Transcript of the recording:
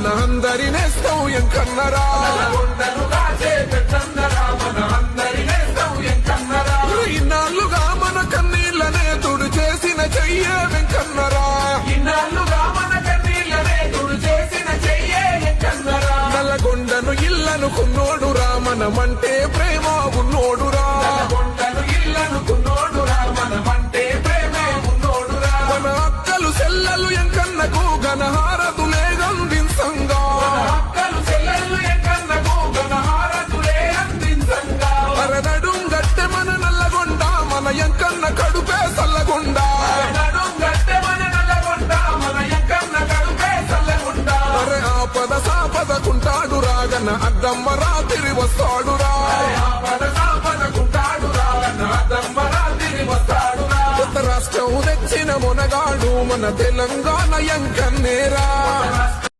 మన అందరి నేస్తం ఎంకన్నరా ఇన్నాళ్ళుగా మన కన్నీళ్ళనే తుడు చేసిన చెయ్యే వెంకన్నరా నల్లగొండను ఇల్లనుకున్నోడురా మనమంటే ప్రేమ ఉన్నోడురా మన అక్కలు సెల్లలు ఎంకన్నకు ఘనహారతులే గందించంగా అరనడుం గట్టె మన నల్లగొండ మన ఎంకన్న కడుపే సల్లగొండ అరే ఆపద సాపదకుంటాడు రాగన్న అద్దమ్మ రాత్రి వస్తాడురా కొత్త రాష్ట్రం తెచ్చిన మొనగాడు మన తెలంగాణ ఎంకన్నేరా